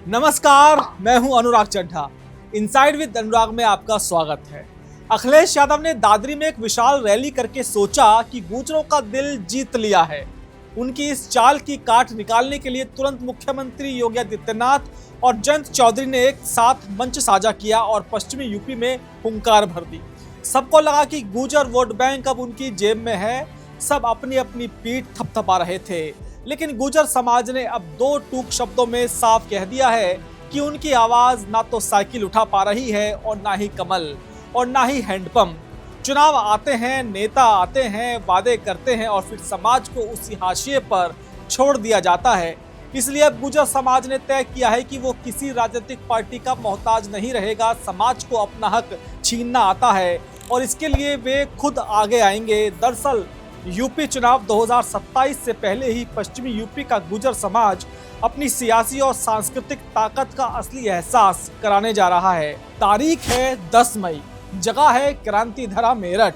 नमस्कार, मैं हूं अनुराग चड्ढा। इनसाइड विद अनुराग में आपका स्वागत है। अखिलेश यादव ने दादरी में एक विशाल रैली करके सोचा कि गुर्जरों का दिल जीत लिया है। उनकी इस चाल की काट निकालने के लिए तुरंत मुख्यमंत्री योगी आदित्यनाथ और जयंत चौधरी ने एक साथ मंच साझा किया और पश्चिमी यूपी में हुंकार भर दी। सबको लगा कि गुर्जर वोट बैंक अब उनकी जेब में है। सब अपनी अपनी पीठ थपथपा रहे थे, लेकिन गुर्जर समाज ने अब दो टूक शब्दों में साफ कह दिया है कि उनकी आवाज ना तो साइकिल उठा पा रही है और ना ही कमल और ना ही हैंडपंप। चुनाव आते हैं, नेता आते हैं, वादे करते हैं और फिर समाज को उसी हाशिए पर छोड़ दिया जाता है। इसलिए अब गुर्जर समाज ने तय किया है कि वो किसी राजनीतिक पार्टी का मोहताज नहीं रहेगा। समाज को अपना हक छीनना आता है और इसके लिए वे खुद आगे आएंगे। दरअसल यूपी चुनाव 2027 से पहले ही पश्चिमी यूपी का गुर्जर समाज अपनी सियासी और सांस्कृतिक ताकत का असली एहसास कराने जा रहा है। तारीख है 10 मई, जगह है क्रांति धरा मेरठ।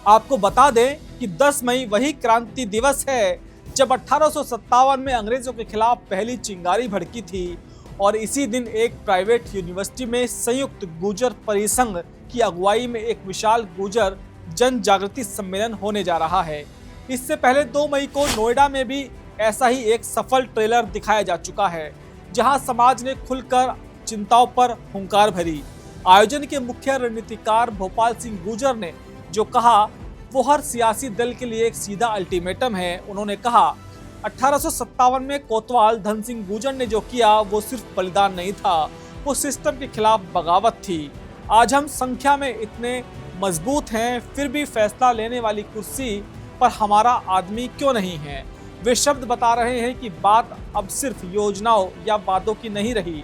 आपको बता दें कि 10 मई वही क्रांति दिवस है जब 1857 में अंग्रेजों के खिलाफ पहली चिंगारी भड़की थी और इसी दिन एक प्राइवेट यूनिवर्सिटी में संयुक्त गुर्जर परिसंघ की अगुवाई में एक विशाल गुर्जर जन जागृति सम्मेलन होने जा रहा है। इससे पहले 2 मई को नोएडा में भी ऐसा ही एक सफल ट्रेलर दिखाया जा चुका है, जहां समाज ने खुलकर चिंताओं पर हुंकार भरी। आयोजन के मुख्य रणनीतिकार भोपाल सिंह गुर्जर ने जो कहा वो हर सियासी दल के लिए एक सीधा अल्टीमेटम है। उन्होंने कहा 1857 में कोतवाल धन सिंह गुर्जर ने जो किया वो सिर्फ बलिदान नहीं था, वो सिस्टम के खिलाफ बगावत थी। आज हम संख्या में इतने मजबूत हैं, फिर भी फैसला लेने वाली कुर्सी पर हमारा आदमी क्यों नहीं है। वे शब्द बता रहे हैं कि बात अब सिर्फ योजनाओं या वादों की नहीं रही,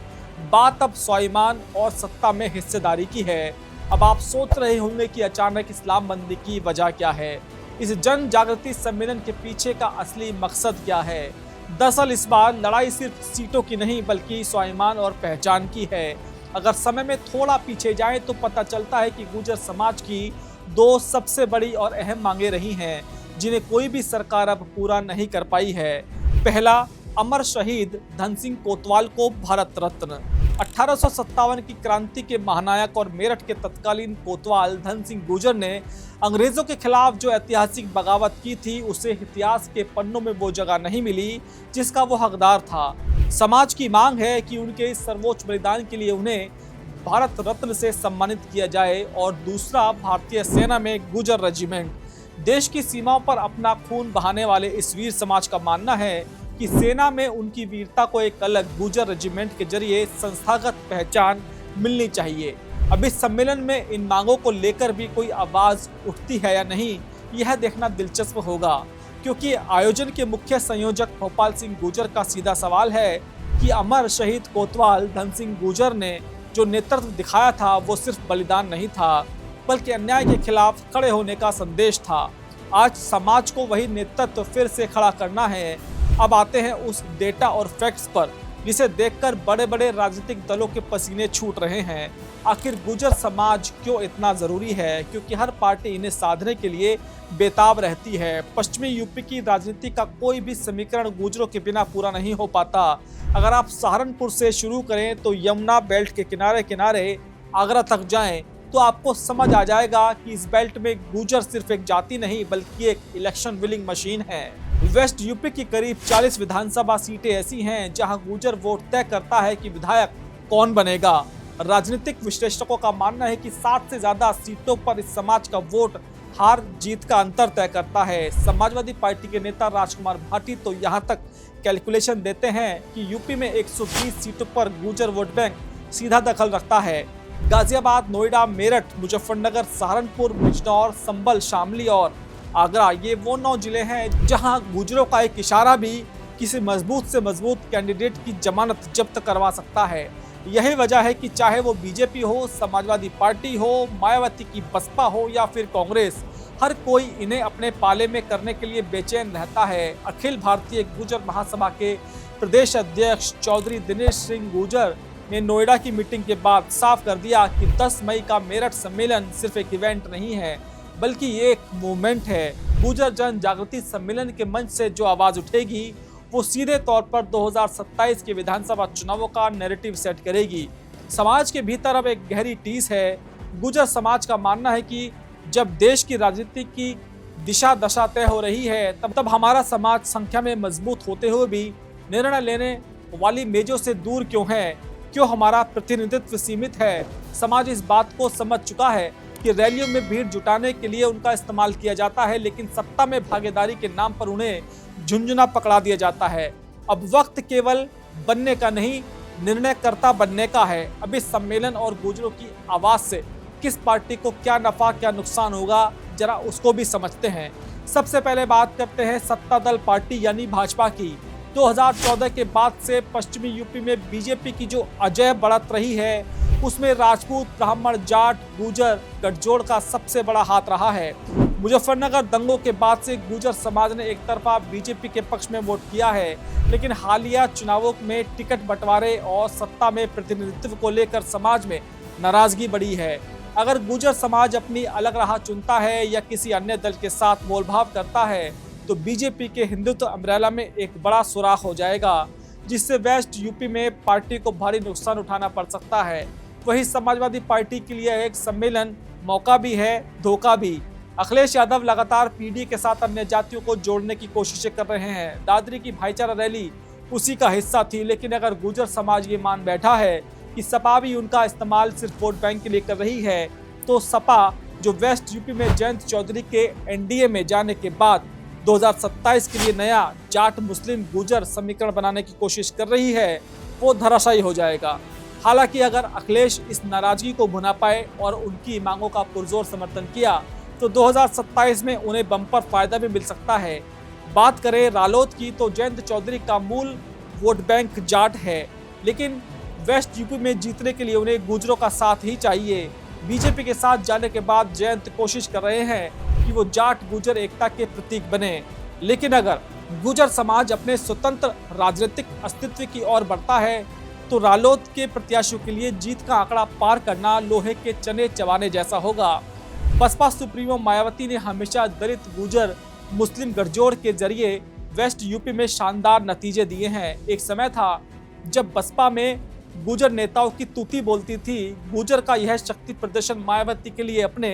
बात अब स्वाभिमान और सत्ता में हिस्सेदारी की है। अब आप सोच रहे होंगे कि अचानक इस्लाम बंदी की वजह क्या है, इस जन जागृति सम्मेलन के पीछे का असली मकसद क्या है। दरअसल इस बार लड़ाई सिर्फ सीटों की नहीं बल्कि स्वाभिमान और पहचान की है। अगर समय में थोड़ा पीछे जाएं तो पता चलता है कि गुर्जर समाज की दो सबसे बड़ी और अहम मांगे रही हैं, जिन्हें कोई भी सरकार अब पूरा नहीं कर पाई है। पहला, अमर शहीद धन सिंह कोतवाल को भारत रत्न। 1857 की क्रांति के महानायक और मेरठ के तत्कालीन कोतवाल धन सिंह गुर्जर ने अंग्रेजों के खिलाफ जो ऐतिहासिक बगावत की थी, उसे इतिहास के पन्नों में वो जगह नहीं मिली जिसका वो हकदार था। समाज की मांग है कि उनके इस सर्वोच्च बलिदान के लिए उन्हें भारत रत्न से सम्मानित किया जाए। और दूसरा, भारतीय सेना में गुर्जर रेजिमेंट। देश की सीमाओं पर अपना खून बहाने वाले इस वीर समाज का मानना है कि सेना में उनकी वीरता को एक अलग गुर्जर रेजिमेंट के जरिए संस्थागत पहचान मिलनी चाहिए। अब इस सम्मेलन में इन मांगों को लेकर भी कोई आवाज उठती है या नहीं, यह देखना दिलचस्प होगा, क्योंकि आयोजन के मुख्य संयोजक भोपाल सिंह गुर्जर का सीधा सवाल है कि अमर शहीद कोतवाल धन सिंह गुर्जर ने जो नेतृत्व दिखाया था वो सिर्फ बलिदान नहीं था, बल्कि अन्याय के खिलाफ खड़े होने का संदेश था। आज समाज को वही नेतृत्व फिर से खड़ा करना है। अब आते हैं उस डेटा और फैक्ट्स पर जिसे देखकर बड़े बड़े राजनीतिक दलों के पसीने छूट रहे हैं। आखिर गुर्जर समाज क्यों इतना जरूरी है? क्योंकि हर पार्टी इन्हें साधने के लिए बेताब रहती है। पश्चिमी यूपी की राजनीति का कोई भी समीकरण गुर्जरों के बिना पूरा नहीं हो पाता। अगर आप सहारनपुर से शुरू करें तो यमुना बेल्ट के किनारे किनारे आगरा तक जाएं तो आपको समझ आ जाएगा कि इस बेल्ट में गुर्जर सिर्फ एक जाति नहीं बल्कि एक इलेक्शन विलिंग मशीन है। वेस्ट यूपी की करीब 40 विधानसभा सीटें ऐसी हैं जहां गुर्जर वोट तय करता है कि विधायक कौन बनेगा। राजनीतिक विश्लेषकों का मानना है कि 60 से ज्यादा सीटों पर इस समाज का वोट हार जीत का अंतर तय करता है। समाजवादी पार्टी के नेता राजकुमार भाटी तो यहाँ तक कैलकुलेशन देते हैं कि यूपी में 120 सीटों पर गुर्जर वोट बैंक सीधा दखल रखता है। गाजियाबाद, नोएडा, मेरठ, मुजफ्फरनगर, सहारनपुर, बिजनौर, संभल, शामली और आगरा, ये वो 9 जिले हैं जहां गुर्जरों का एक इशारा भी किसी मजबूत से मजबूत कैंडिडेट की जमानत जब्त करवा सकता है। यही वजह है कि चाहे वो बीजेपी हो, समाजवादी पार्टी हो, मायावती की बसपा हो या फिर कांग्रेस, हर कोई इन्हें अपने पाले में करने के लिए बेचैन रहता है। अखिल भारतीय गुर्जर महासभा के प्रदेश अध्यक्ष चौधरी दिनेश सिंह गुर्जर ने नोएडा की मीटिंग के बाद साफ कर दिया कि 10 मई का मेरठ सम्मेलन सिर्फ एक इवेंट नहीं है बल्कि ये एक मूवमेंट है। गुर्जर जन जागृति सम्मेलन के मंच से जो आवाज उठेगी वो सीधे तौर पर 2027 के विधानसभा चुनावों का नैरेटिव सेट करेगी। समाज के भीतर अब एक गहरी टीस है। गुर्जर समाज का मानना है कि जब देश की राजनीति की दिशा दशा तय हो रही है तब हमारा समाज संख्या में मजबूत होते हुए भी निर्णय लेने वाली मेजों से दूर क्यों है, क्यों हमारा प्रतिनिधित्व सीमित है। समाज इस बात को समझ चुका है कि रैलियों में भीड़ जुटाने के लिए उनका इस्तेमाल किया जाता है, लेकिन सत्ता में भागीदारी के नाम पर उन्हें झुंझुना पकड़ा दिया जाता है। अब वक्त केवल बनने का नहीं, निर्णयकर्ता बनने का है। अब इस सम्मेलन और गुर्जरों की आवाज से किस पार्टी को क्या नफा क्या नुकसान होगा, जरा उसको भी समझते हैं। सबसे पहले बात करते हैं सत्ता दल पार्टी यानी भाजपा की। 2014 के बाद से पश्चिमी यूपी में बीजेपी की जो अजय बढ़त रही है, उसमें राजपूत, ब्राह्मण, जाट, गुर्जर गठजोड़ का सबसे बड़ा हाथ रहा है। मुजफ्फरनगर दंगों के बाद से गुर्जर समाज ने एक तरफा बीजेपी के पक्ष में वोट किया है, लेकिन हालिया चुनावों में टिकट बंटवारे और सत्ता में प्रतिनिधित्व को लेकर समाज में नाराजगी बढ़ी है। अगर गुर्जर समाज अपनी अलग राह चुनता है या किसी अन्य दल के साथ मोलभाव करता है तो बीजेपी के हिंदुत्व अम्ब्रेला में एक बड़ा सुराख हो जाएगा, जिससे वेस्ट यूपी में पार्टी को भारी नुकसान उठाना पड़ सकता है। वही समाजवादी पार्टी के लिए एक सम्मेलन मौका भी है, धोखा भी। अखिलेश यादव लगातार पीडी के साथ अन्य जातियों को जोड़ने की कोशिशें कर रहे हैं। दादरी की भाईचारा रैली उसी का हिस्सा थी, लेकिन अगर गुर्जर समाज ये मान बैठा है कि सपा भी उनका इस्तेमाल सिर्फ वोट बैंक के लिए कर रही है, तो सपा जो वेस्ट यूपी में जयंत चौधरी के एनडीए में जाने के बाद 2027 के लिए नया जाट मुस्लिम गुर्जर समीकरण बनाने की कोशिश कर रही है, वो धराशायी हो जाएगा। हालांकि अगर अखिलेश इस नाराजगी को भुना पाए और उनकी मांगों का पुरजोर समर्थन किया तो 2027 में उन्हें बम्पर फायदा भी मिल सकता है। बात करें रालोद की तो जयंत चौधरी का मूल वोट बैंक जाट है, लेकिन वेस्ट यूपी में जीतने के लिए उन्हें गुर्जरों का साथ ही चाहिए। बीजेपी के साथ जाने के बाद जयंत कोशिश कर रहे हैं कि वो जाट गुर्जर एकता के प्रतीक बने, लेकिन अगर गुर्जर समाज अपने स्वतंत्र राजनीतिक अस्तित्व की ओर बढ़ता है तो रालोद के प्रत्याशियों के लिए जीत का आंकड़ा पार करना लोहे के चने चबाने जैसा होगा। बसपा सुप्रीमो मायावती ने हमेशा दलित गुर्जर मुस्लिम गठजोड़ के जरिए वेस्ट यूपी में शानदार नतीजे दिए हैं। एक समय था जब बसपा में गुर्जर नेताओं की तूती बोलती थी। गुर्जर का यह शक्ति प्रदर्शन मायावती के लिए अपने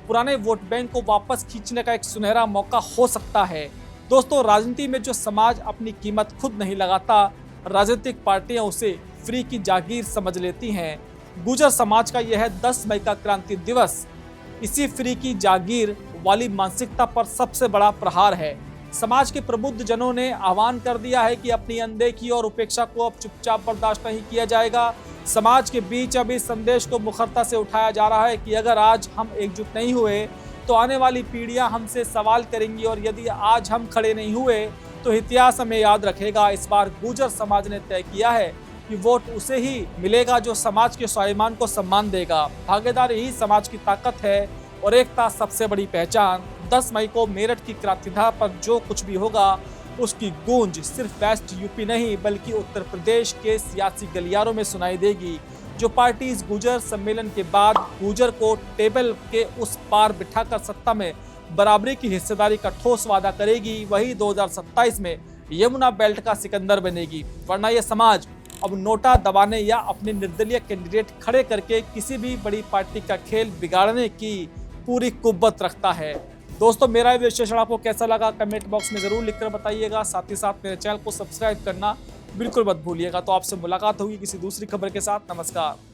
पुराने वोट बैंक को वापस खींचने का एक सुनहरा मौका हो सकता है। दोस्तों, राजनीति में जो समाज अपनी कीमत खुद नहीं लगाता, राजनीतिक पार्टियां उसे फ्री की जागीर समझ लेती हैं। गुर्जर समाज का यह 10 मई का क्रांति दिवस इसी फ्री की जागीर वाली मानसिकता पर सबसे बड़ा प्रहार है। समाज के प्रबुद्ध जनों ने आह्वान कर दिया है कि अपनी अनदेखी और उपेक्षा को अब चुपचाप बर्दाश्त नहीं किया जाएगा। समाज के बीच अब इस संदेश को मुखरता से उठाया जा रहा है कि अगर आज हम एकजुट नहीं हुए तो आने वाली पीढ़ियां हमसे सवाल करेंगी, और यदि आज हम खड़े नहीं हुए तो इतिहास हमें याद रखेगा। इस बार गुर्जर समाज ने तय किया है कि वोट उसे ही मिलेगा जो समाज के स्वाभिमान को सम्मान देगा। भागीदारी ही समाज की ताकत है और एकता सबसे बड़ी पहचान। 10 मई को मेरठ की क्रांतिधारा पर जो कुछ भी होगा उसकी गूंज सिर्फ वेस्ट यूपी नहीं बल्कि उत्तर प्रदेश के सियासी गलियारों में सुनाई देगी। जो पार्टी इस गुर्जर सम्मेलन के बाद गुर्जर को टेबल के उस पार बिठाकर सत्ता में बराबरी की हिस्सेदारी का ठोस वादा करेगी, वही 2027 में यमुना बेल्ट का सिकंदर बनेगी। वरना यह समाज अब नोटा दबाने या अपने निर्दलीय कैंडिडेट खड़े करके किसी भी बड़ी पार्टी का खेल बिगाड़ने की पूरी कुव्वत रखता है। दोस्तों, मेरा ये विश्लेषण आपको कैसा लगा कमेंट बॉक्स में जरूर लिखकर बताइएगा। साथ ही साथ मेरे चैनल को सब्सक्राइब करना बिल्कुल मत भूलिएगा। तो आपसे मुलाकात होगी किसी दूसरी खबर के साथ। नमस्कार।